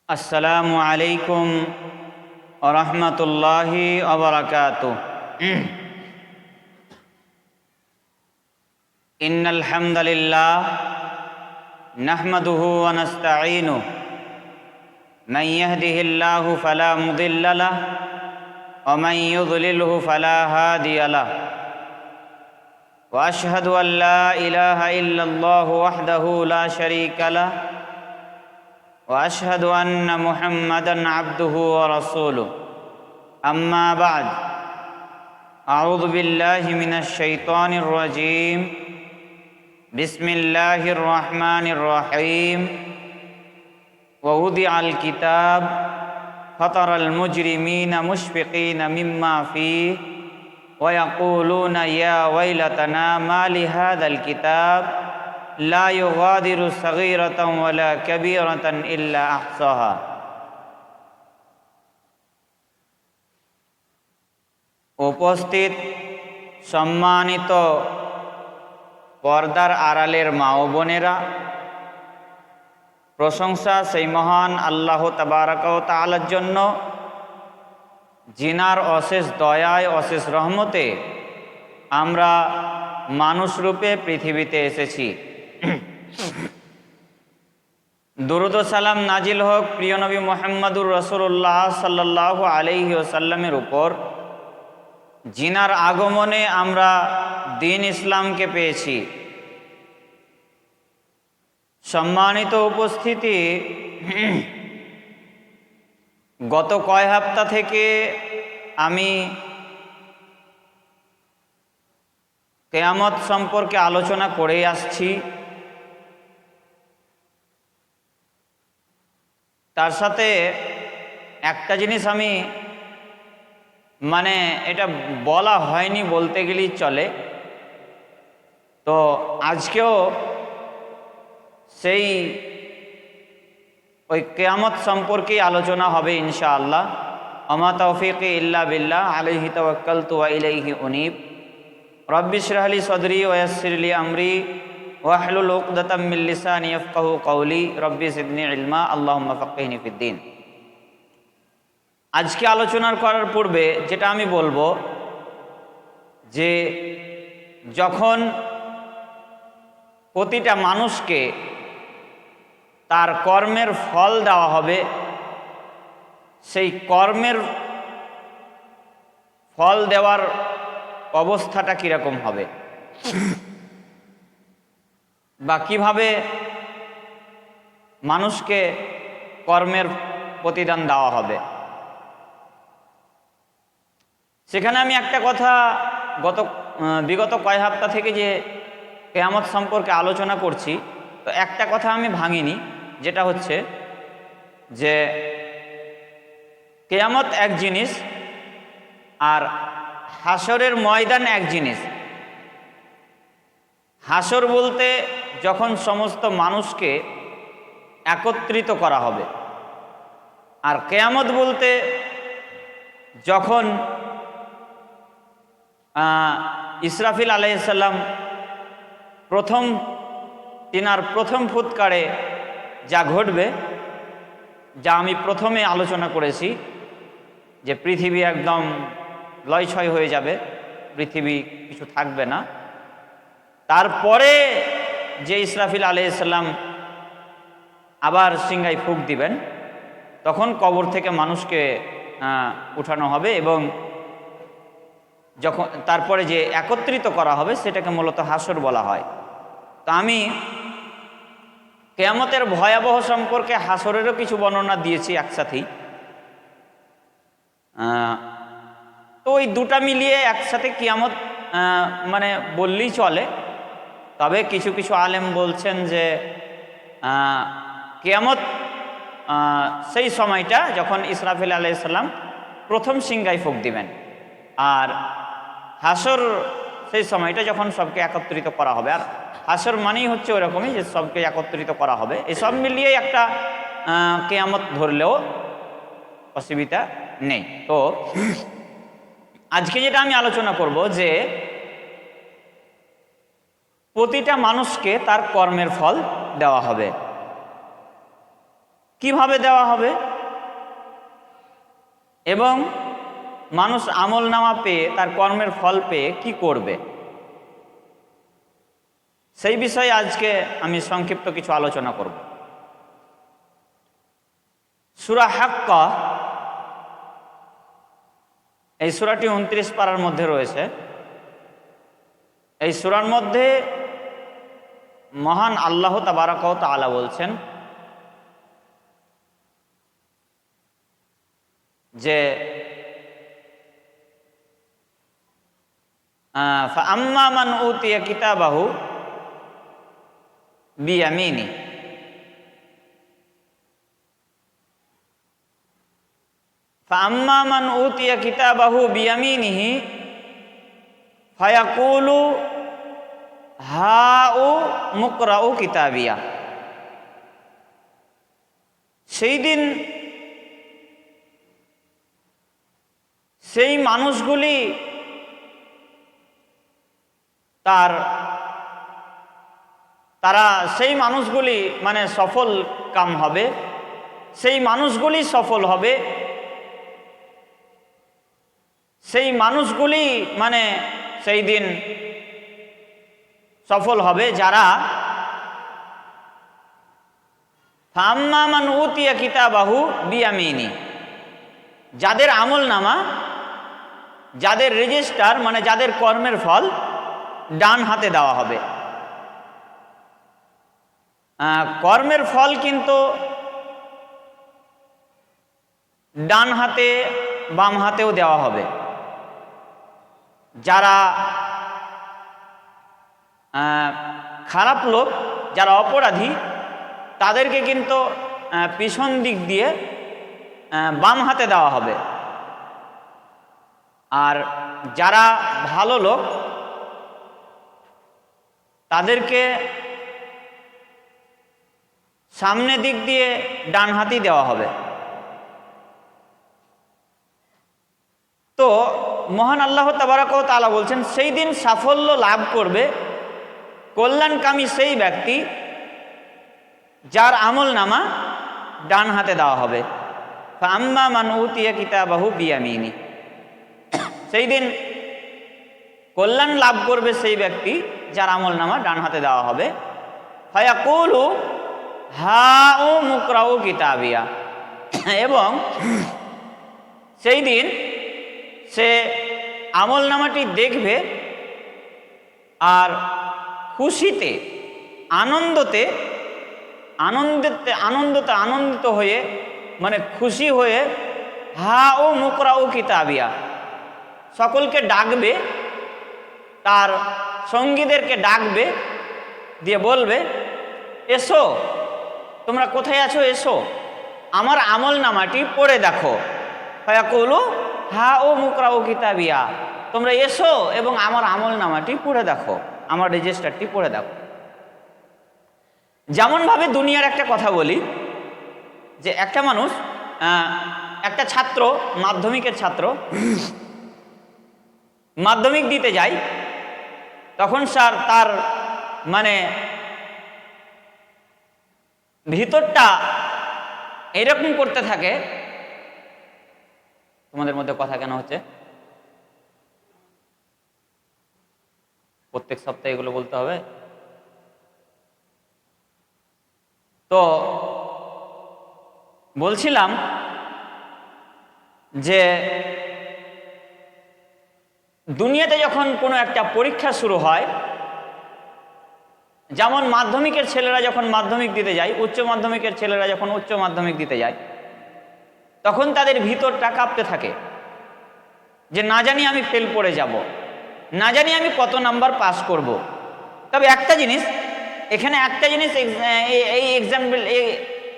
আসসালামু আলাইকুম ওয়া রাহমাতুল্লাহি ওয়া বারাকাতুহু। ইন্নাল হামদালিল্লাহ নাহমাদুহু ওয়া নাস্তাঈনুহু মান ইয়াহদিহিল্লাহু ফালা মুদিল্লা লাহু ওয়া মান ইউদ্লিলহু ফালা হাদিয়া লাহু ওয়া আশহাদু আল লা ইলাহা ইল্লাল্লাহু ওয়াহদাহু লা শারীকা লাহু وأشهد أن محمدًا عبده ورسوله أما بعد أعوذ بالله من الشيطان الرجيم بسم الله الرحمن الرحيم ووضع الكتاب فترى المجرمين مشفقين مما فيه ويقولون يا ويلتنا ما لهذا الكتاب لا يغادر صغيرة ولا كبيرة إلا أحصاها। উপস্থিত সম্মানিত পর্দার আড়ালের মা ও বোনেরা, প্রশংসা সেই মহান আল্লাহ তাবারক ওয়া তাআলার জন্য, যিনার অশেষ দয়ায় অশেষ রহমতে আমরা মানুষ রূপে পৃথিবীতে এসেছি। দুরূদ ও সালাম নাজিল হোক প্রিয় নবী মুহাম্মদুর রাসূলুল্লাহ সাল্লাল্লাহু আলাইহি ওয়াসাল্লামের উপর, যিনার আগমনে আমরা দ্বীন ইসলামকে পেয়েছি। সম্মানিত উপস্থিতি, গত কয় সপ্তাহ থেকে আমি কিয়ামত সম্পর্কে আলোচনা করেই আসছি। তার সাথে একটা জিনিস আমি এটা বলা হয়নি বলতে গেলেই চলে, তো আজকেও সেই ওই কিয়ামত সম্পর্কেই আলোচনা হবে ইনশাআল্লাহ। আমা তাওফীকি ইল্লা বিল্লাহ আলাইহি তাওয়াক্কালতু ওয়া ইলাইহি উনীব। রব্বি ইশরাহ লি সাদরি ওয়া ইয়াসসির লি আমরি ওয়াহলুল উকদাতাম মিন লিসানি ইয়াফকাহু কওলি রব্বি জিদনি ইলমা আল্লাহুম্মা ফাক্কিহনি ফিদ্দীন। আজকে আলোচনা করার পূর্বে যেটা আমি বলবো যে যখন প্রতিটা মানুষকে তার কর্মের ফল দেওয়া হবে, সেই কর্মের ফল দেওয়ার অবস্থাটা কীরকম হবে বা কিভাবে মানুষকে কর্মের প্রতিদান দেওয়া হবে, সেখানে আমি একটা কথা বিগত কয় সপ্তাহ থেকে যে কিয়ামত সম্পর্কে আলোচনা করছি, তো একটা কথা আমি ভাঙিনি, যেটা হচ্ছে যে কিয়ামত এক জিনিস আর হাসরের ময়দান এক জিনিস। হাসর বলতে যখন সমস্ত মানুষকে একত্রিত করা হবে, আর কিয়ামত বলতে যখন ইসরাফিল আলাইহিস সালাম তিনার প্রথম ফুৎকারে যা ঘটবে, যা আমি প্রথমে আলোচনা করেছি যে পৃথিবী একদম লয়ছয় হয়ে যাবে, পৃথিবী কিছু থাকবে না। তারপরে যে ইসরাফিল আলাইহিস সালাম আবার সিংহায় ফুঁক দিবেন, তখন কবর থেকে মানুষকে উঠানো হবে এবং যখন তারপরে যে একত্রিত করা হবে সেটাকে মূলত হাসর বলা হয়। তো আমি কিয়ামতের ভয়াবহ সম্পর্কে হাসরেরও কিছু বর্ণনা দিয়েছি একসাথেই। তো ওই দুটা মিলিয়ে একসাথে কিয়ামত বললেই চলে। তবে কিছু কিছু আলেম বলছেন যে কিয়ামত সেই সময়টা যখন ইসরাফিল আলাইহিস সালাম প্রথম সিংহায় ফুঁক দিবেন, আর হাসর সেই সময়টা যখন সবকে একত্রিত করা হবে। আর হাসর মানেই হচ্ছে ওরকমই যে সবকে একত্রিত করা হবে। এসব মিলিয়ে একটা কিয়ামত ধরলেও অসুবিধা নেই। তো আজকে যেটা আমি আলোচনা করব যে প্রতিটা মানুষকে তার কর্মের ফল দেওয়া হবে। কিভাবে দেওয়া হবে এবং মানুষ আমল নামা পেয়ে তার কর্মের ফল পেয়ে কি করবে, সেই বিষয়ে আজকে আমি সংক্ষিপ্ত কিছু আলোচনা করব। সূরা হাক্কা, এই সূরাটি 29 পারার মধ্যে রয়েছে। এই সূরার মধ্যে মহান আল্লাহ তাবারাক ওয়া তাআলা বলছেন যে ফাআম্মা মান উতিয়া কিতাবাহু বিয়ামিনি, ফাআম্মা মান উতিয়া কিতাবাহু বিয়ামিনিহি ফায়াকুলু হাউ মুকরাউ কিতাবিয়া। সেই দিন সেই মানুষগুলি তারা সেই মানুষগুলি মানে সফল কাম হবে, সেই মানুষগুলি সফল হবে, সেই মানুষগুলি মানে সেই দিন সফল হবে যারা ফাম্মা মান উতিয়া কিতাবাহু বিয়ামিনি, যাদের আমল নামা, যাদের রেজিস্টার মানে যাদের কর্মের ফল ডান হাতে দেওয়া হবে। কর্মের ফল কিন্তু ডান হাতে বাম হাতেও দেওয়া হবে। যারা খারাপ লোক, যারা অপরাধী, তাদেরকে কিন্তু পিছন দিক দিয়ে বাম হাতে দেওয়া হবে। আর যারা ভালো লোক তাদেরকে সামনের দিক দিয়ে ডান হাতেই দেওয়া হবে। তো মহান আল্লাহ তাবারাক ওয়া তাআলা বলছেন সেই দিন সাফল্য লাভ করবে, কল্যাণকামী সেই ব্যক্তি যার আমল নামা ডান হাতে দেওয়া হবে। ফাআম্মা মান উতিয়া কিতাবাহু বিয়ামিনি, সেই দিন কল্যাণ লাভ করবে সেই ব্যক্তি যার আমল নামা ডান হাতে দেওয়া হবে। ফায়াকুলু হাউ মুকরাউ কিতাবিয়া, এবং সেই দিন সে আমল নামাটি দেখবে আর খুশিতে আনন্দিত হয়ে মানে খুশি হয়ে হাউ মুকরাউ কিতাবিয়া সকলকে ডাকবে, তার সঙ্গীদেরকে ডাকবে, দিয়ে বলবে এসো, তোমরা কোথায় আছো, এসো আমার আমল নামাটি পড়ে দেখো। ফায়াকুলু হাউ মুকরাউ কিতাবিয়া, তোমরা এসো এবং আমার আমল নামাটি পড়ে দেখো, আমার রেজিস্টারটি পড়ে দেখো। যেমনভাবে দুনিয়ার একটা কথা বলি, যে একটা মানুষ, একটা ছাত্র, মাধ্যমিকের ছাত্র মাধ্যমিক দিতে যায়, তখন স্যার তার মানে ভিতরটা এরকম করতে থাকে। তোমাদের মধ্যে কথা কেন হচ্ছে? প্রত্যেক সপ্তাহে এগুলো বলতে হবে? তো বলছিলাম যে দুনিয়াতে যখন কোনো একটা পরীক্ষা শুরু হয়, যেমন মাধ্যমিকের ছেলেরা যখন মাধ্যমিক দিতে যায়, উচ্চ মাধ্যমিকের ছেলেরা যখন উচ্চ মাধ্যমিক দিতে যায়, তখন তাদের ভিতরটা কাঁপতে থাকে যে না জানি আমি ফেল করে যাব, না জানি আমি কত নাম্বার পাস করব। তবে একটা জিনিস এখানে, একটা জিনিস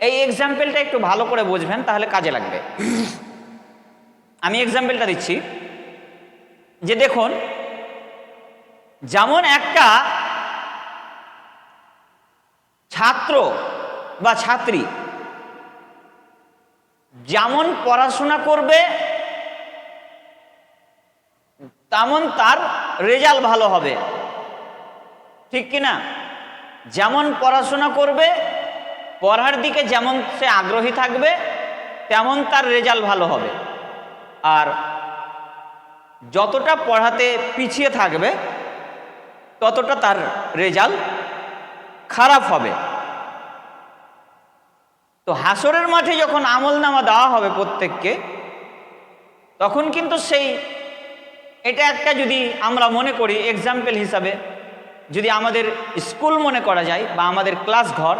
এই এক্সাম্পলটা একটু ভালো করে বুঝবেন, তাহলে কাজে লাগবে। আমি এক্সাম্পলটা দিচ্ছি যে দেখুন, যেমন একটা ছাত্র বা ছাত্রী যেমন পড়াশোনা করবে তেমন তার রেজাল্ট ভালো হবে, ঠিক কিনা? যেমন পড়াশোনা করবে পড়ার দিকে যেমন সে আগ্রহী থাকবে তেমন তার রেজাল্ট ভালো হবে, আর যতটা পড়াতে পিছিয়ে থাকবে ততটা তার রেজাল্ট খারাপ হবে। তো হাসরের মাঠে যখন আমলনামা দেওয়া হবে প্রত্যেককে, তখন কিন্তু এটা একটা, যদি আমরা মনে করি এক্সাম্পল হিসাবে, যদি আমাদের স্কুল মনে করা যায় বা আমাদের ক্লাস ঘর,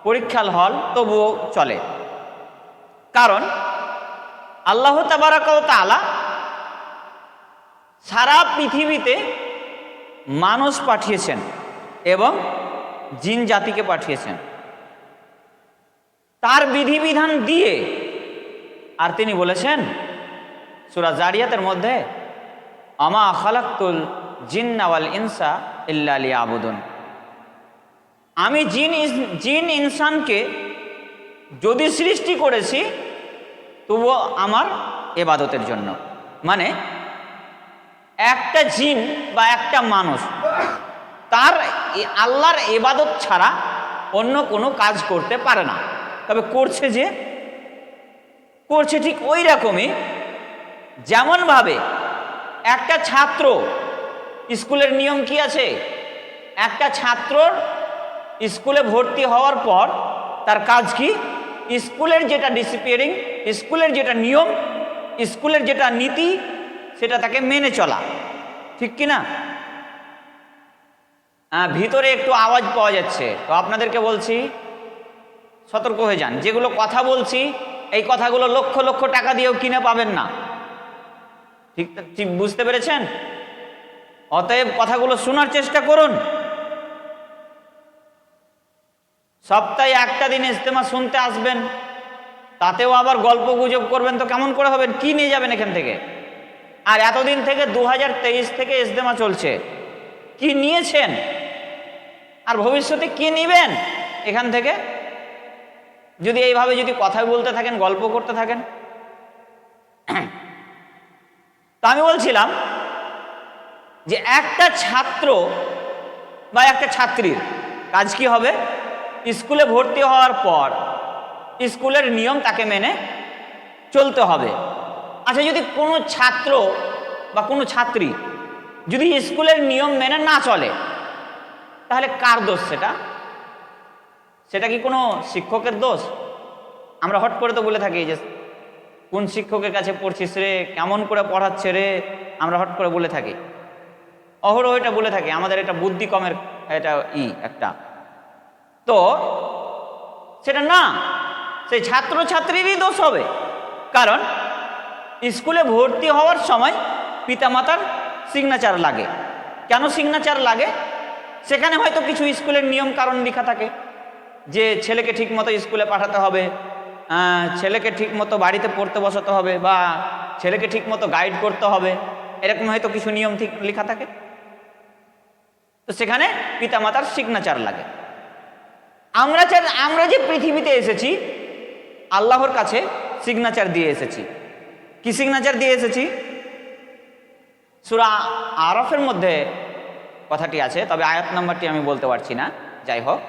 পরীক্ষার হল, তবুও চলে। কারণ আল্লাহ তাবারাক ওয়া তাআলা সারা পৃথিবীতে মানুষ পাঠিয়েছেন এবং জিন জাতিকে পাঠিয়েছেন তার বিধিবিধান দিয়ে। আর তিনি বলেছেন সূরা জারিয়াতের মধ্যে, আমা খালাকতুল জিন্না ওয়াল ইনসা ইল্লা লিয়াবুদুন, আমি জিন ইনসানকে যদি সৃষ্টি করেছি তবুও আমার ইবাদতের জন্য। মানে একটা জিন বা একটা মানুষ তার আল্লাহর ইবাদত ছাড়া অন্য কোনো কাজ করতে পারে না, তবে করছে ঠিক ওই রকমই যেমনভাবে একটা ছাত্র, স্কুলের নিয়ম কি আছে, একটা ছাত্রর স্কুলে ভর্তি হওয়ার পর তার কাজ কি, স্কুলের যেটা ডিসিপ্লিন, স্কুলের যেটা নিয়ম, স্কুলের যেটা নীতি, সেটা তাকে মেনে চলা, ঠিক কি না? ভিতরে একটু আওয়াজ পাওয়া যাচ্ছে, তো আপনাদেরকে বলছি সতর্ক হয়ে যান। যেগুলো কথা বলছি এই কথাগুলো লক্ষ লক্ষ টাকা দিয়েও কিনে পাবেন না, ঠিক বুঝতে পেরেছেন? অতএব কথাগুলো শোনার চেষ্টা করুন। সপ্তাহে একটা দিন ইজতেমা শুনতে আসবেন, তাতেও আবার গল্প গুজব করবেন, তো কেমন করে হবেন? কি নিয়ে যাবেন এখান থেকে? আর এতদিন থেকে 2023 থেকে ইজতেমা চলছে, কি নিয়েছেন আর ভবিষ্যতে কি নেবেন এখান থেকে? যদি এইভাবে যদি কথা বলতে থাকেন, গল্প করতে থাকেন। তা আমি বলছিলাম যে একটা ছাত্র বা একটা ছাত্রীর কাজ কি হবে, স্কুলে ভর্তি হওয়ার পর স্কুলের নিয়ম তাকে মেনে চলতে হবে। আচ্ছা, যদি কোনো ছাত্র বা কোনো ছাত্রী যদি স্কুলের নিয়ম মেনে না চলে, তাহলে কার দোষ সেটা? সেটা কি কোনো শিক্ষকের দোষ? আমরা হট করে তো বলে থাকি যে কোন শিক্ষকের কাছে পড়ছিস রে, কেমন করে পড়াচ্ছে রে, আমরা হট করে বলে থাকি, অহরহ এটা বলে থাকি। আমাদের এটা বুদ্ধি কমের এটা একটা, তো সেটা না, সেই ছাত্র ছাত্রীরই দোষ হবে। কারণ স্কুলে ভর্তি হওয়ার সময় পিতামাতার সিগনেচার লাগে। কেন সিগনেচার লাগে? সেখানে হয়তো কিছু স্কুলের নিয়ম কারণ লেখা থাকে যে ছেলেকে ঠিক মতো স্কুলে পাঠাতে হবে, ছেলেকে ঠিক মতো বাড়িতে পড়তে বসাতে হবে, বা ছেলেকে ঠিক মতো গাইড করতে হবে, এরকম হয়তো কিছু নিয়ম ঠিক লেখা থাকে। তো সেখানে পিতামাতার সিগনেচার লাগে। আমরা যে পৃথিবীতে এসেছি আল্লাহর কাছে সিগনেচার দিয়ে এসেছি। কি সিগনেচার দিয়ে এসেছি? সূরা আরাফের মধ্যে কথাটি আছে, তবে আয়াত নাম্বারটি আমি বলতে পারছি না। যাই হোক,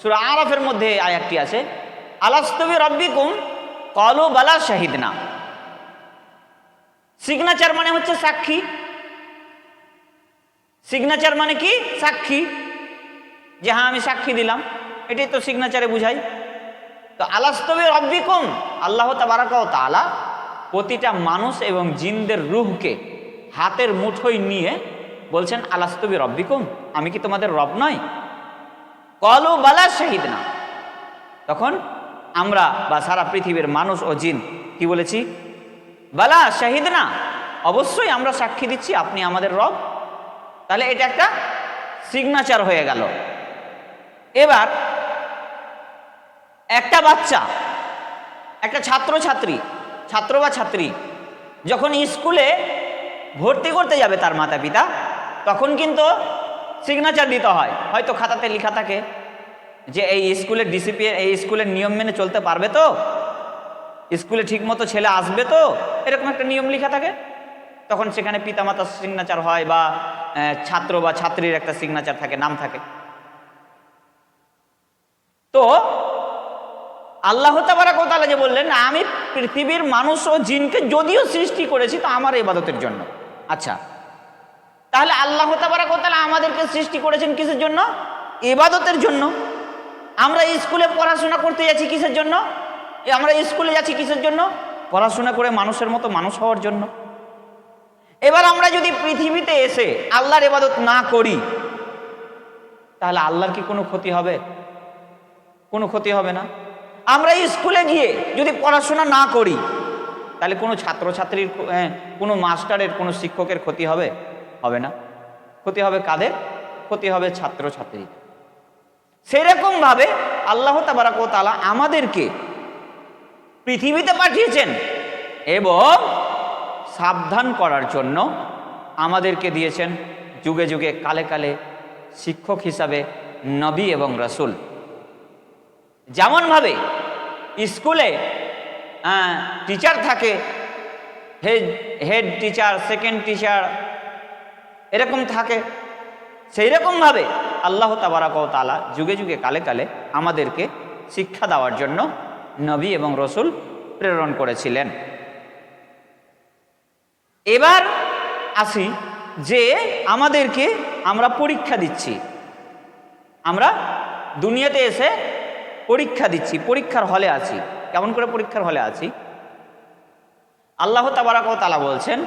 সূরা আরাফের মধ্যে আয়াতটি আছে, আলাস্তু বিরাব্বিকুম ক্বালু বালা শাহিদনা। সিগনেচার মানে হচ্ছে সাক্ষী। সিগনেচার মানে কি? সাক্ষী, যে হ্যাঁ আমি সাক্ষী দিলাম, এটাই তো সিগনেচারে বুঝাই। তো আলাস্তু বিরাব্বিকুম, আল্লাহ তাবারাক ওয়া তাআলা প্রতিটা মানুষ এবং জিনদের রূহকে হাতের মুঠোয় নিয়ে বলছেন, আলাস্তু বিরাব্বিকুম, আমি কি তোমাদের রব নয়? ক্বালু বালা শাহিদনা। তখন আমরা বা সারা পৃথিবীর মানুষ ও জিন কি বলেছি? বালা শাহিদনা, অবশ্যই আমরা সাক্ষী দিচ্ছি আপনি আমাদের রব। তাহলে এটা একটা সিগনেচার হয়ে গেল। এবার একটা বাচ্চা, একটা ছাত্র বা ছাত্রী যখন স্কুলে ভর্তি করতে যাবে তার মাতা পিতা, তখন কিন্তু সিগনেচার দিতে হয়। হয়তো খাতাতে লেখা থাকে যে এই স্কুলের ডিসিপ্লিন, এই স্কুলের নিয়ম মেনে চলতে পারবে তো, স্কুলে ঠিকমতো ছেলে আসবে তো, এরকম একটা নিয়ম লেখা থাকে। তখন সেখানে পিতামাতার সিগনেচার হয় বা ছাত্র বা ছাত্রীর একটা সিগনেচার থাকে, নাম থাকে। তো তো আল্লাহ তাবারাক ওয়া তাআলা যে বললেন আমি পৃথিবীর মানুষ ও জিনকে যদিও সৃষ্টি করেছি তো আমার ইবাদতের জন্য। আচ্ছা, তাহলে আল্লাহ তাবারাক ওয়া তাআলা আমাদেরকে সৃষ্টি করেছেন কিসের জন্য? ইবাদতের জন্য। আমরা স্কুলে পড়াশোনা করতে যাচ্ছি কিসের জন্য? আমরা স্কুলে যাচ্ছি কিসের জন্য? পড়াশোনা করে মানুষের মতো মানুষ হওয়ার জন্য। এবার আমরা যদি পৃথিবীতে এসে আল্লাহর ইবাদত না করি তাহলে আল্লাহর কি কোনো ক্ষতি হবে? কোনো ক্ষতি হবে না। আমরা স্কুলে গিয়ে যদি পড়াশোনা না করি তাহলে কোনো ছাত্রছাত্রীর, কোনো মাস্টারের, কোনো শিক্ষকের ক্ষতি হবে? হবে না। ক্ষতি হবে কাদের? ক্ষতি হবে ছাত্রছাত্রী। সেরকম ভাবে আল্লাহ তাবারাক ওয়া তাআলা আমাদেরকে পৃথিবীতে পাঠিয়েছেন এবং সাবধান করার জন্য আমাদেরকে দিয়েছেন যুগে যুগে কালে কালে শিক্ষক হিসাবে নবী এবং রাসূল। যেমনভাবে স্কুলে টিচার থাকে, হেড টিচার, সেকেন্ড টিচার, এরকম থাকে, সেই রকমভাবে আল্লাহ তাবারাক ওয়া তাআলা যুগে যুগে কালে কালে আমাদেরকে শিক্ষা দেওয়ার জন্য নবী এবং রাসূল প্রেরণ করেছিলেন। এবার আসি যে আমাদেরকে আমরা পরীক্ষা দিচ্ছি, আমরা দুনিয়াতে এসে পরীক্ষা দিচ্ছি, পরীক্ষার হলে আছি। কেমন করে পরীক্ষার হলে আছি? আল্লাহ তাবারাক ওয়া তাআলা বলছেন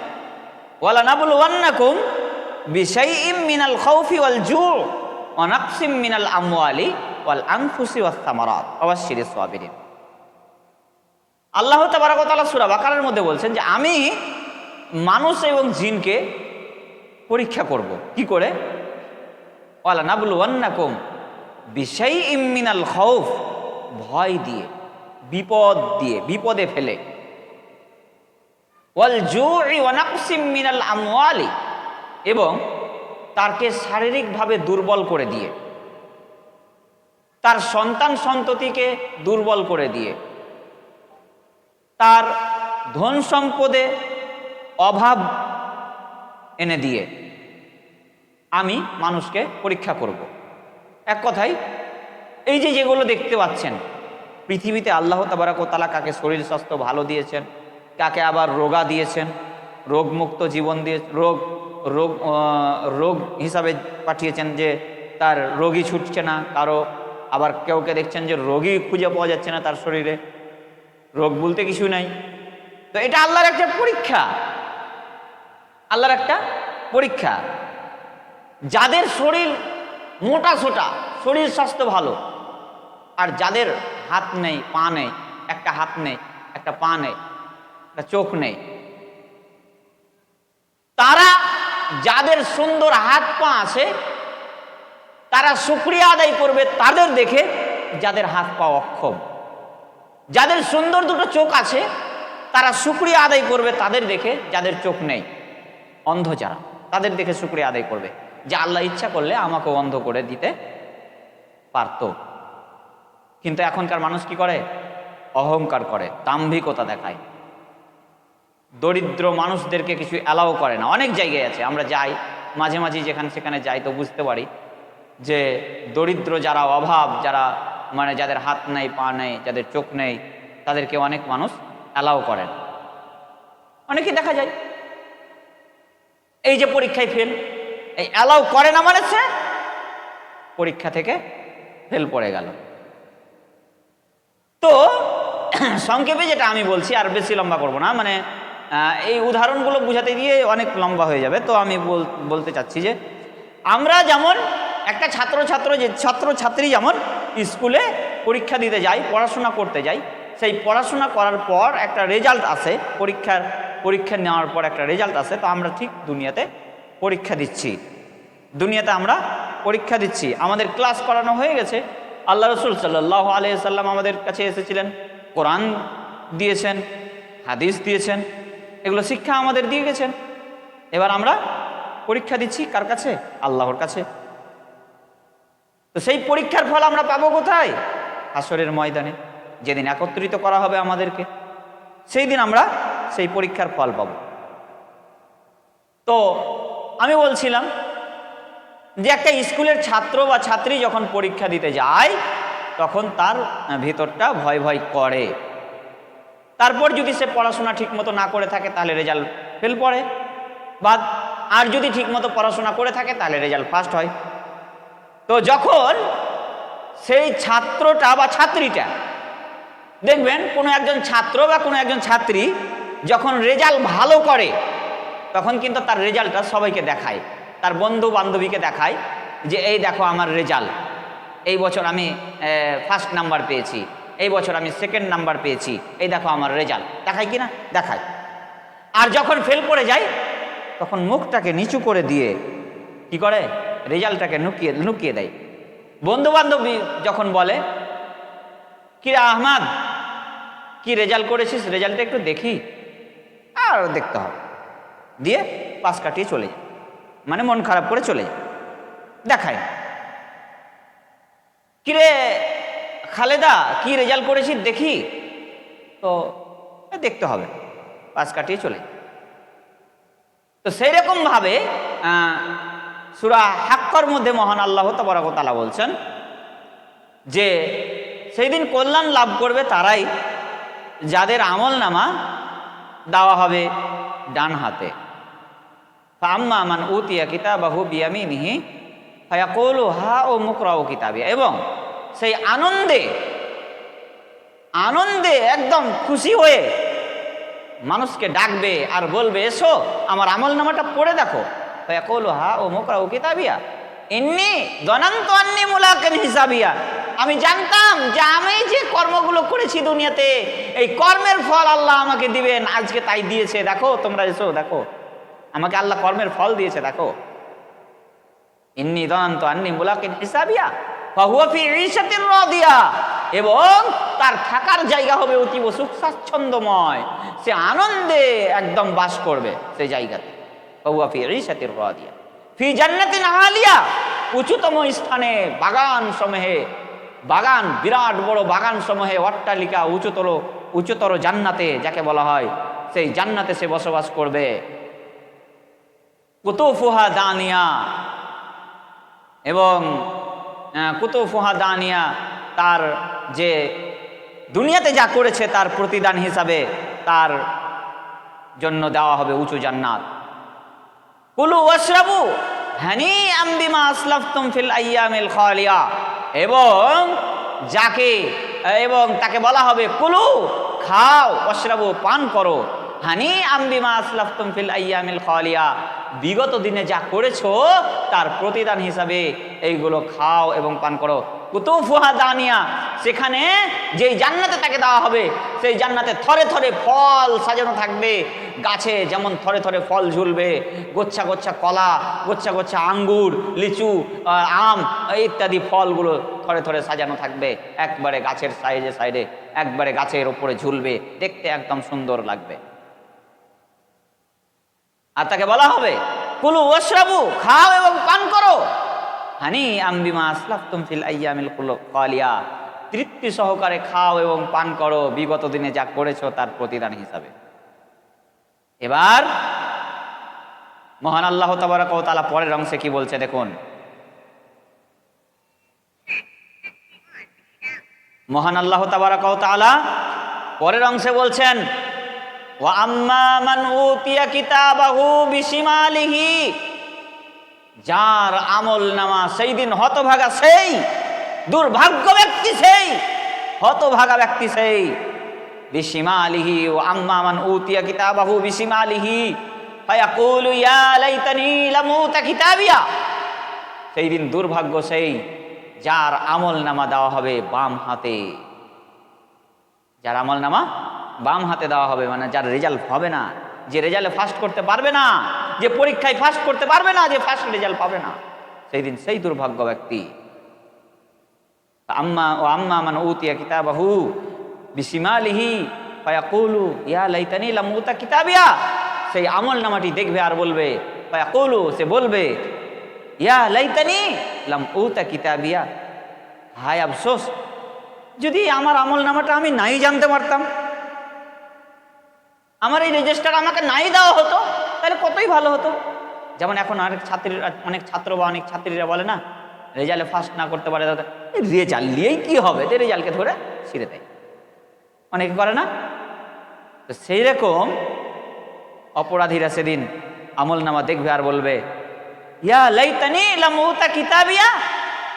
ওয়ালা নাবলুওয়ান্নাকুম বিশাইইম মিনাল খাউফি ওয়াল জু' ওয়া নাকসিম মিনাল আমওয়ালি ওয়াল আনফুসি ওয়াস সামারাত ওয়া বাশশিরিস সাবিরিন। আল্লাহ তাবারাক ওয়া তাআলা সূরা বাকারার মধ্যে বলছেন যে আমি মানুষ এবং জিনকে পরীক্ষা করব। কি করে? ওয়ালা নাবলুওয়ান্নাকুম বিশাইইম মিনাল খাউফ, ভয় দিয়ে, বিপদ দিয়ে, বিপদে ফেলে, ওয়াল জু'i ওয়া নাকসিম মিনাল আমওয়ালি, এবং তাকে শারীরিকভাবে দুর্বল করে দিয়ে, তার সন্তান সন্ততিকে দুর্বল করে দিয়ে, তার ধন সম্পদে অভাব এনে দিয়ে আমি মানুষকে পরীক্ষা করব। এক কথায় এই যে যেগুলো দেখতে পাচ্ছেন পৃথিবীতে আল্লাহ তাবারাক ওয়া তাআলা কাকে শরীর স্বাস্থ্য ভালো দিয়েছেন, কাকে আবার রোগা দিয়েছেন, রোগমুক্ত জীবন দিয়ে রোগ হিসাবে পাঠিয়েছেন যে তার রোগী ছুটছে না কারো, আবার কেউকে দেখছেন যে রোগী খুঁজে পাওয়া যাচ্ছে না তার শরীরে, রোগ বলতে কিছু নাই। তো এটা আল্লাহর একটা পরীক্ষা, আল্লাহর একটা পরীক্ষা। যাদের শরীর মোটা সোটা, শরীর স্বাস্থ্য ভালো, আর যাদের হাত নেই, পা নেই, একটা হাত নেই, একটা পা নেই, একটা চোখ নেই, তারা, যাদের সুন্দর হাত পা আছে তারা শুকরিয়া আদায় করবে তাদের দেখে যাদের হাত পা অক্ষম। যাদের সুন্দর দুটো চোখ আছে তারা শুকরিয়া আদায় করবে তাদের দেখে যাদের চোখ নেই, অন্ধ যারা, তাদের দেখে শুকরিয়া আদায় করবে যে আল্লাহ ইচ্ছা করলে আমাকে অন্ধ করে দিতে পারত। কিন্তু এখনকার মানুষ কি করে? অহংকার করে, দাম্ভিকতা দেখায়, দরিদ্র মানুষদেরকে কিছু অ্যালাউ করে না। অনেক জায়গায় আছে, আমরা যাই মাঝে মাঝে, যেখানে সেখানে যাই তো বুঝতে পারি যে দরিদ্র যারা, অভাব যারা, মানে যাদের হাত নেই, পা নেই, যাদের চোখ নেই, তাদেরকে অনেক মানুষ অ্যালাউ করেন। অনেকেই দেখা যায় এই যে পরীক্ষায় ফেল, এই অ্যালাউ করে না মানে সে পরীক্ষা থেকে ফেল পড়ে গেল। তো সংক্ষেপে যেটা আমি বলছি, আর বেশি লম্বা করব না, মানে এই উদাহরণগুলো বুঝাতে গিয়ে অনেক লম্বা হয়ে যাবে। তো আমি বলতে চাচ্ছি যে আমরা যেমন একটা ছাত্রছাত্রী যেমন স্কুলে পরীক্ষা দিতে যাই, পড়াশোনা করতে যাই, সেই পড়াশোনা করার পর একটা রেজাল্ট আসে, পরীক্ষা নেওয়ার পর একটা রেজাল্ট আসে। তো আমরা ঠিক দুনিয়াতে পরীক্ষা দিচ্ছি, দুনিয়াতে আমরা পরীক্ষা দিচ্ছি। আমাদের ক্লাস করানো হয়ে গেছে, আল্লাহ রাসূল সাল্লাল্লাহু আলাইহি সাল্লাম আমাদের কাছে এসেছিলেন, কোরআন দিয়েছেন, হাদিস দিয়েছেন, এগুলো শিক্ষা আমাদের দিয়ে গেছেন। এবার আমরা পরীক্ষা দিচ্ছি কার কাছে? আল্লাহর কাছে। তো সেই পরীক্ষার ফল আমরা পাবো কোথায়? হাসরের ময়দানে, যেদিন একত্রিত করা হবে আমাদেরকে, সেই দিন আমরা সেই পরীক্ষার ফল পাবো। তো আমি বলছিলাম যে একটা স্কুলের ছাত্র বা ছাত্রী যখন পরীক্ষা দিতে যায় তখন তার ভিতরটা ভয় ভয় করে। তারপর যদি সে পড়াশোনা ঠিকমতো না করে থাকে তাহলে রেজাল্ট ফেল পড়ে বাদ, আর যদি ঠিকমতো পড়াশোনা করে থাকে তাহলে রেজাল্ট ফার্স্ট হয়। তো যখন সেই ছাত্রটা বা ছাত্রীটা, দেখবেন কোনো একজন ছাত্র বা কোনো একজন ছাত্রী যখন রেজাল্ট ভালো করে তখন কিন্তু তার রেজাল্টটা সবাইকে দেখায়, তার বন্ধু বান্ধবীকে দেখায় যে এই দেখো আমার রেজাল্ট, এই বছর আমি ফার্স্ট নাম্বার পেয়েছি, এই বছর আমি সেকেন্ড নাম্বার পেয়েছি, এই দেখো আমার রেজাল্ট, দেখায় কি না? দেখায়। আর যখন ফেল করে যায় তখন মুখটাকে নিচু করে দিয়ে কি করে? রেজাল্টটাকে লুকিয়ে দেয়। বন্ধু বান্ধবী যখন বলে কি রে আহমাদ, কি রেজাল্ট করেছিস, রেজাল্টটা একটু দেখি, আর দেখতে হবে, দিয়ে পাশ কাটিয়ে চলে যায়, মানে মন খারাপ করে চলে যায়, দেখায়। কিরে খালেদা, কি রেজাল্ট করেছিস দেখি, তো দেখতে হবে, পাশ কাটিয়ে চলে যায়। তো সেই রকম ভাবে সূরা হাক্কর মধ্যে মহান আল্লাহ তাবারক ওয়া তাআলা বলছেন যে সেই দিন কল্যাণ লাভ করবে তারাই যাদের আমল নামা দেওয়া হবে ডান হাতে। ফাম্মা মান উতিয়া কিতাবাহু বিয়ামিনিহি ফায়াকুলু হাউ মুকরাউ কিতাবিয়া, এবং সেই আনন্দে একদম খুশি হয়ে মানুষকে ডাকবে আর বলবে এসো আমার আমল নামাটা পড়ে দেখো। ফায়াকুলু হাউ মুকরাউ কিতাবিয়া ইন্নী যানানতু আন্নী মুলাকিন হিসাবিয়া, আমি জানতাম যে আমি যে কর্মগুলো করেছি দুনিয়াতে এই কর্মের ফল আল্লাহ আমাকে দিবেন, আজকে তাই দিয়েছে, দেখো তোমরা এসো দেখো আমাকে আল্লাহ কর্মের ফল দিয়েছে দেখো। ইন্নী যানানতু আন্নী মুলাকিন হিসাবিয়া ফাহুয়া ফি ঈশাতির রাদিয়া, এবং তার থাকার জায়গা হবে অতীব সুখ স্বাচ্ছন্দ্যময়, সে আনন্দে একদম বাস করবে সেই জায়গাতে। ফাহুয়া ফি ঈশাতির রাদিয়া ফি জান্নাতিন আলিয়া, উচ্চতম স্থানে বাগান, বিরাট বড় বাগান সমূহে, অট্টালিকা, উচ্চতর জান্নাতে যাকে বলা হয়, সেই জান্নাতে সে বসবাস করবে। কুতুফুহা দানিয়া, এবং কুতুফুহা দানিয়া, তার যে দুনিয়াতে যা করেছে তার প্রতিদান হিসাবে তার জন্য দেওয়া হবে উঁচু জান্নাত। কুলু ওয়াশরাবু হানিআম বিমা আসলাফতুম ফিল আইয়ামিল খালিয়া, এবং তাকে বলা হবে কুলু, খাও, ওয়াশরাবু, পান করো, হানিআম বিমা আসলাফতুম ফিল আইয়ামিল খালিয়া, বিগত দিনে যা করেছো তার প্রতিদান হিসাবে এইগুলো খাও এবং পান করো। কুতুফুহা দানিয়া, সেখানে যেই জান্নাতে তাকে দেওয়া হবে সেই জান্নাতে থরে থরে ফল সাজানো থাকবে, গাছে যেমন থরে থরে ফল ঝুলবে, গোচ্ছা গোচ্ছা কলা, গোচ্ছা গোচ্ছা আঙ্গুর, লিচু, আম ইত্যাদি ফলগুলো থরে থরে সাজানো থাকবে, একবারে গাছের সাইডে একবারে গাছের ওপরে ঝুলবে, দেখতে একদম সুন্দর লাগবে। আর তাকে বলা হবে কুলু ওয়াশরাবু, খাও এবং পান করো, হানিআম বিমা আসলাফতুম ফিল আইয়ামিল খালিয়া, তৃপ্তি সহকারে খাও এবং পান করো বিগত দিনে যা করেছো তার প্রতিদান হিসাবে। এবার মহান আল্লাহ তাবারক ওয়া তাআলা পরের অংশে কি বলছে দেখুন। মহান আল্লাহ তাবারক ওয়া তাআলা পরের অংশে বলছেন ওয়া আম্মা মান উতিয়া কিতাবাহু বিশিমালিহি, যার আমল নামা সেই দিন হতভাগা, সেই দুর্ভাগ্য ব্যক্তি, সেই হতভাগা ব্যক্তি, সেই বিশিমালিহি। ওয়া আম্মা মান উতিয়া কিতাবাহু বিশিমালিহি ফায়াকুলু ইয়া লাইতানি লাম উতা কিতাবিয়া, সেই দিন দুর্ভাগ্য সেই যার আমল নামা দেওয়া হবে বাম হাতে, যার আমল নামা বাম হাতে দেওয়া হবে, মানে যার রেজাল্ট হবে না, যে রেজাল্টে ফার্স্ট করতে পারবে না, যে পরীক্ষায় ফার্স্ট করতে পারবে না, যে ফার্স্ট রেজাল্ট পাবে না, সেই দিন সেই দুর্ভাগ্য ব্যক্তি। আম্মা মান উতিয়া কিতাবাহু বিশিমালিহি ফায়াকুলু ইয়া লাইতানি লাম উতা কিতাবিয়া, সেই আমল নামাটি দেখবে আর বলবে, ফায়াকুলু, সে বলবে, ইয়া লাইতানি লাম উতা কিতাবিয়া, হায় আফসোস, যদি আমার আমল নামাটা আমি নাই জানতে পারতাম, আমার এই রেজিস্টার আমাকে নাই দেওয়া হতো, তাহলে কতই ভালো হতো। যেমন এখন অনেক ছাত্র বা অনেক ছাত্রীরা বলে না রেজাল্টে ফার্স্ট না করতে পারে, রেজাল্ট নিয়েই কী হবে, তো রেজাল্টকে ধরে ছিঁড়ে দেয়, অনেকে করে না? তো সেই রকম অপরাধীরা সেদিন আমল নামা দেখবে আর বলবে, ইয়া লাইতানি লাম উতা কিতাবিয়া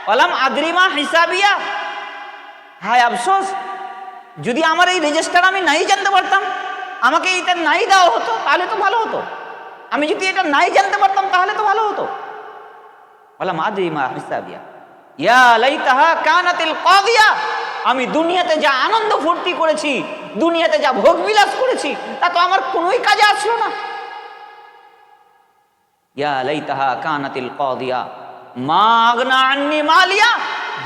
ওয়ালাম আদরি মা হিসাবিয়া, হায় আফসোস, যদি আমার এই রেজিস্টার আমি নাই জানতে পারতাম, আমাকে এটা নাই দেওয়া হতো তাহলে তো ভালো হতো, আমি যদি এটা নাই জানতে পারতাম তাহলে তো ভালো হতো। ওয়ালাম আদরি মা হিসাবিয়া ইয়া লাইতাহা কানাতিল কাদিয়া, আমি দুনিয়াতে যা আনন্দ ফুর্তি করেছি, দুনিয়াতে যা ভোগ বিলাস করেছি, তা তো আমার কোনোই কাজে আসলো না। ইয়া লাইতাহা কানাতিল কাদিয়া মা আগনা আন্নি মালিয়া,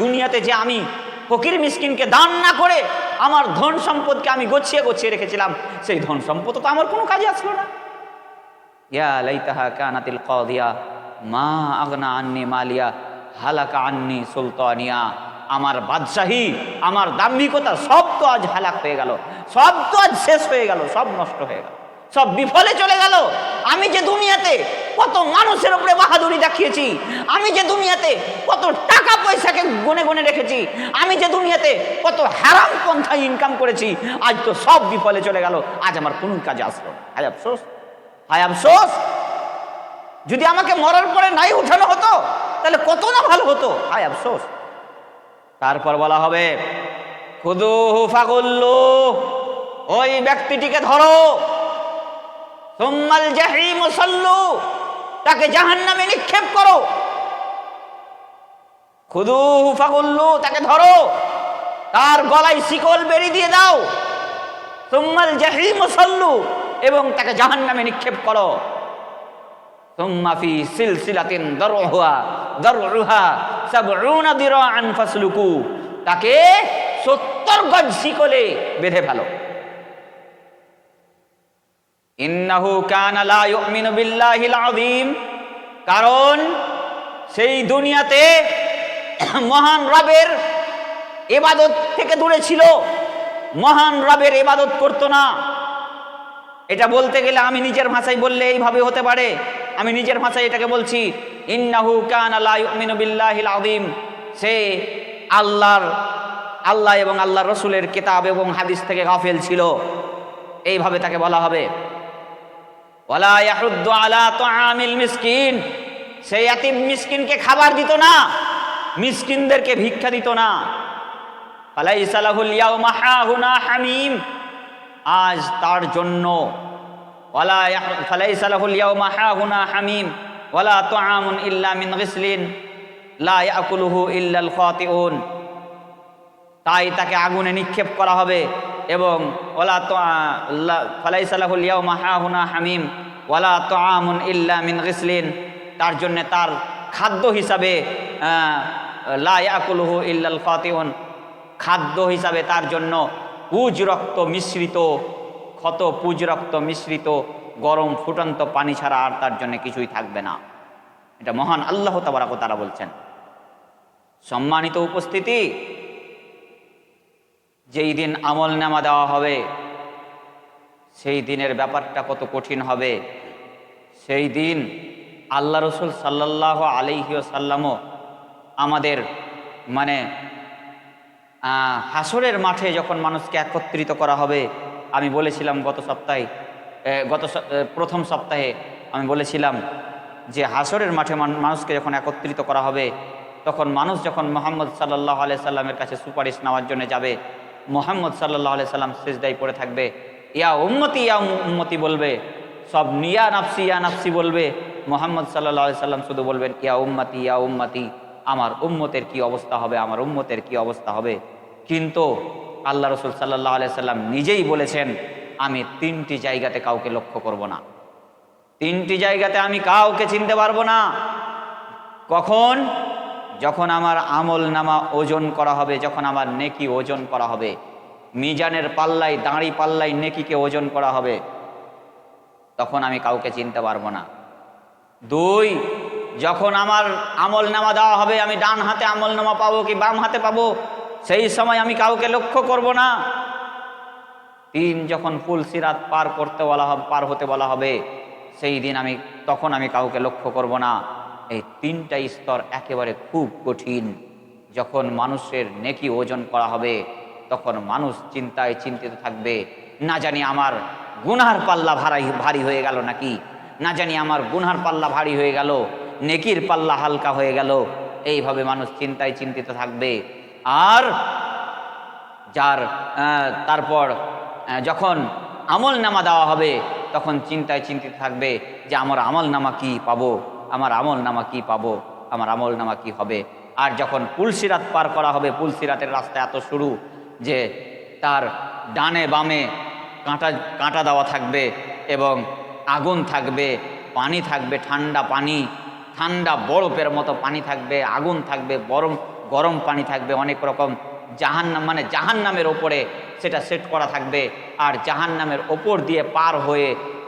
দুনিয়াতে যে আমি ফকির মিসকিনকে দান না করে আমার ধন সম্পদকে আমি গছিয়ে গছিয়ে রেখেছিলাম, সেই ধন সম্পদ তো আমার কোনো কাজে আসলো না। ইয়া লাইতাহা কানাতিল কাদিয়া মা আগনা আন্নি মালিয়া হালাকা আন্নি সুলতানিয়া, আমার বাদশাহী, আমার দাম্ভিকতা সব তো আজ হালাক হয়ে গেল, সব তো আজ শেষ হয়ে গেল, সব নষ্ট হয়ে গেল, সব বিফলে চলে গেল। আমি যে দুনিয়াতে কত মানুষের উপরে বাহাদুরি দেখিয়েছি, আমি যে দুনিয়াতে কত টাকা পয়সাকে গনে গনে রেখেছি, আমি যে দুনিয়াতে কত হারাম পন্থায় ইনকাম করেছি, আজ তো সব বিফলে চলে গেল, আজ আমার কোন কাজে আসলো। হায় আফসোস, হায় আফসোস, যদি আমাকে মরার পরে নাই উঠানো হতো তাহলে কত না ভালো হতো, হায় আফসোস। তারপর বলা হবে, খুদুহু ফাগুল্লু, ওই ব্যক্তিটিকে ধরো, সুম্মাল জাহিম সাল্লু, তাকে জাহান্নামে নিক্ষেপ করো। খুদুহু ফাগুল্লু, তাকে ধরো, তার গলায় শিকল বেরি দিয়ে দাও, সুম্মাল জাহিম সাল্লু, এবং তাকে জাহান্নামে নিক্ষেপ করো। সুম্মা ফি সিলসিলাতিন দারউহা সাবউনা দিরাআন ফাসলুকু, তাকে 70 গজ শিকলে বেঁধে ফেলো। ইন্নাহু কানা লা ইউমিনু বিল্লাহিল আযীম, কারণ সেই দুনিয়াতে মহান রবের ইবাদত থেকে দূরে ছিল, মহান রবের ইবাদত করতো না। এটা বলতে গেলে আমি নিজের ভাষায় বললে এইভাবে হতে পারে, আমি নিজের ভাষায় এটাকে বলছি, ইন্নাহু কানা লা ইউমিনু বিল্লাহিল আযীম, সে আল্লাহ এবং আল্লাহর রাসূলের কিতাব এবং হাদিস থেকে গাফেল ছিল, এইভাবে তাকে বলা হবে। ওয়ালা ইয়াহুদ্দু আলা তুআমিল মিসকিন, সে ইয়াতীম মিসকিনকে খাবার দিত না, মিসকিনদেরকে ভিক্ষা দিত না। ফালাইসা লাহুল ইয়াউমা হাহুনা হামিম, আজ তার জন্য ফালাইসা লাহুল ইয়াউমা হাহুনা হামিম ওয়ালা তুআমুন ইল্লা মিন গিসলিন লা ইয়াকুলুহু ইল্লাল খাতিউন, তাই তাকে আগুনে নিক্ষেপ করা হবে। এবং ফালাইসা লাহুল ইয়াউমা হাহুনা হামিম ওয়ালা তুআমুন ইল্লা মিন গিসলিন, তার জন্য তার খাদ্য হিসাবে লা ইয়াকুলুহু ইল্লাল খাতিউন, খাদ্য হিসাবে তার জন্য পুজ রক্ত মিশ্রিত, ক্ষত পুজ রক্ত মিশ্রিত গরম ফুটন্ত পানি ছাড়া আর তার জন্য কিছুই থাকবে না। এটা মহান আল্লাহ তাবারক ওয়া তাআলা বলছেন। সম্মানিত উপস্থিতি, যেই দিন আমল নামা দেওয়া হবে সেই দিনের ব্যাপারটা কত কঠিন হবে। সেই দিন আল্লাহ রসুল সাল্লাল্লাহু আলাইহি ওয়াসাল্লামও আমাদের হাসরের মাঠে যখন মানুষকে একত্রিত করা হবে, আমি বলেছিলাম প্রথম সপ্তাহে আমি বলেছিলাম যে হাসরের মাঠে মানুষকে যখন একত্রিত করা হবে, তখন মানুষ যখন মুহাম্মদ সাল্লাল্লাহু আলাইহি সাল্লামের কাছে সুপারিশ নেওয়ার জন্য যাবে, মুহাম্মদ সাল্লাল্লাহু আলাইহি সাল্লাম সিজদায় পড়ে থাকবে, ইয়া উম্মতি ইয়া উম্মতি বলবে, সব ইয়া নাফসি বলবে, মুহাম্মদ সাল্লাল্লাহু আলাইহি সাল্লাম শুধু বলবেন ইয়া উম্মতি, আমার উম্মতের কি অবস্থা হবে, আমার উম্মতের কি অবস্থা হবে। কিন্তু আল্লাহ রসুল সাল্লাল্লাহু আলাইহি সাল্লাম নিজেই বলেছেন, আমি 3টি জায়গাতে কাউকে লক্ষ্য করব না, 3টি জায়গাতে আমি কাউকে চিনতে পারবো না। কখন? যখন আমার আমল নামা ওজন করা হবে, যখন আমার নেকি ওজন করা হবে, মিজানের পাল্লায়, দাঁড়ি পাল্লায় নেকিকে ওজন করা হবে, তখন আমি কাউকে চিনতে পারবো না। 2, যখন আমার আমল নামা দেওয়া হবে, আমি ডান হাতে আমল নামা পাবো কি বাম হাতে পাবো, সেই সময় আমি কাউকে লক্ষ্য করব না। 3, যখন পুলসিরাত পার হতে বলা হবে, সেই দিন তখন আমি কাউকে লক্ষ্য করব না। এই তিনটা স্তর একেবারে খুব কঠিন। যখন মানুষের নেকি ওজন করা হবে তখন মানুষ চিন্তায় চিন্তিত থাকবে, না জানি আমার গুনহার পাল্লা ভারী হয়ে গেল নাকি, না জানি আমার গুনহার পাল্লা ভারী হয়ে গেল, নেকির পাল্লা হালকা হয়ে গেল। এইভাবে মানুষ চিন্তায় চিন্তিত থাকবে। আর যার তারপর যখন আমল নামা দেওয়া হবে তখন চিন্তায় চিন্তিত থাকবে যে আমার আমল নামা কী পাবো, আমার আমল নামা কী পাবো, আমার আমল নামা কী হবে। আর যখন পুলসিরাত পার করা হবে, পুলসিরাতের রাস্তা এত সরু যে তার ডানে বামে কাঁটা দেওয়া থাকবে এবং আগুন থাকবে, পানি থাকবে, ঠান্ডা পানি, ঠান্ডা বরফের মতো পানি থাকবে, আগুন থাকবে, গরম পানি থাকবে, অনেক রকম জাহান্নাম মানে জাহান্নামের ওপরে সেটা সেট করা থাকবে। আর জাহান্নামের ওপর দিয়ে পার হয়ে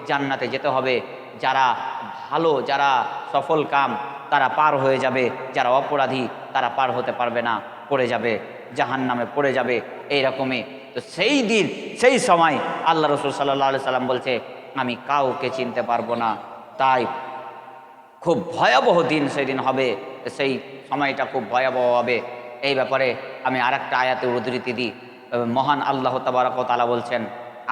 জান্নাতে যেতে হবে। যারা ভালো, যারা সফল কাম তারা পার হয়ে যাবে, যারা অপরাধী তারা পার হতে পারবে না, পড়ে যাবে, জাহান্নামে পড়ে যাবে। এইরকমই তো সেই দিন, সেই সময় আল্লাহ রসুল সাল্লাল্লাহু আলাইহি সাল্লাম বলছে আমি কাউকে চিনতে পারবো না। তাই খুব ভয়াবহ দিন সেদিন হবে, সেই সময়টা খুব ভয়াবহ হবে। এই ব্যাপারে আমি আরেকটা আয়াতে উদ্ধৃতি দিই। মহান আল্লাহ তাবারক ওয়া তাআলা বলছেন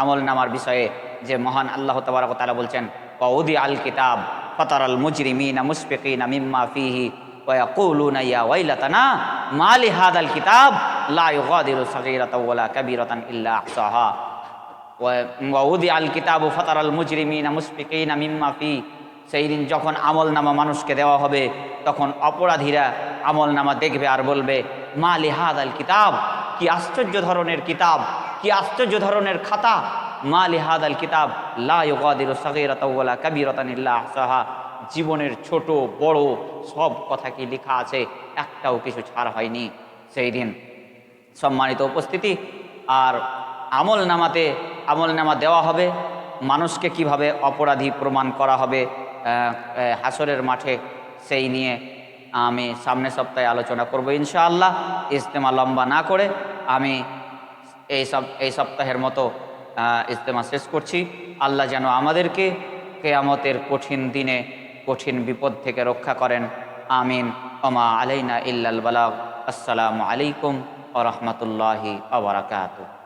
আমল নামার বিষয়ে, যে মহান আল্লাহ তাবারক ওয়া তাআলা বলছেন ওয়াউদি আল কিতাব ফাতারাল মুজরিমিনা মুশফিকিনা মিম্মা ফিহি ওয়া ইয়াকুলুনা ইয়া ওয়াইলাতানা মা লিহাদাল কিতাব লা ইউগাদিরু সাগীরাতাও ওয়ালা কাবীরাতান ইল্লা আহসাহা ওয়াউদি আল কিতাব ফাতারাল মুজরিমিনা মুশফিকিনা মিম্মা ফিহি। সেই দিন যখন আমল নামা মানুষকে দেওয়া হবে তখন অপরাধীরা আমল নামা দেখবে আর বলবে মা লিহাদাল কিতাব, কি আশ্চর্য ধরনের কিতাব, কি আশ্চর্য ধরনের খাতা। মা লিহাদাল কিতাব লা ইউগাদিরু সাগীরাতাও ওয়ালা কাবীরাতান ইল্লা আহসাহা। জীবনের ছোট বড় সব কথা কি লেখা আছে, একটাও কিছু ছাড় হয়নি। সেই দিন সম্মানিত উপস্থিতি, আর আমল নামা দেওয়া হবে, মানুষকে কিভাবে অপরাধী প্রমাণ করা হবে হাসরের মাঠে, সেই নিয়ে আমি সামনের সপ্তাহে আলোচনা করব ইনশাআল্লাহ। ইজতেমা লম্বা না করে আমি এই সপ্তাহের মতো ইজতেমা শেষ করছি। আল্লাহ যেন আমাদেরকে কিয়ামতের কঠিন দিনে কঠিন বিপদ থেকে রক্ষা করেন। আমিন। ওমা আলাইনা ইল্লাল বালাগ। আসসালামু আলাইকুম ওয়া রাহমাতুল্লাহি ওয়া বারাকাতুহু।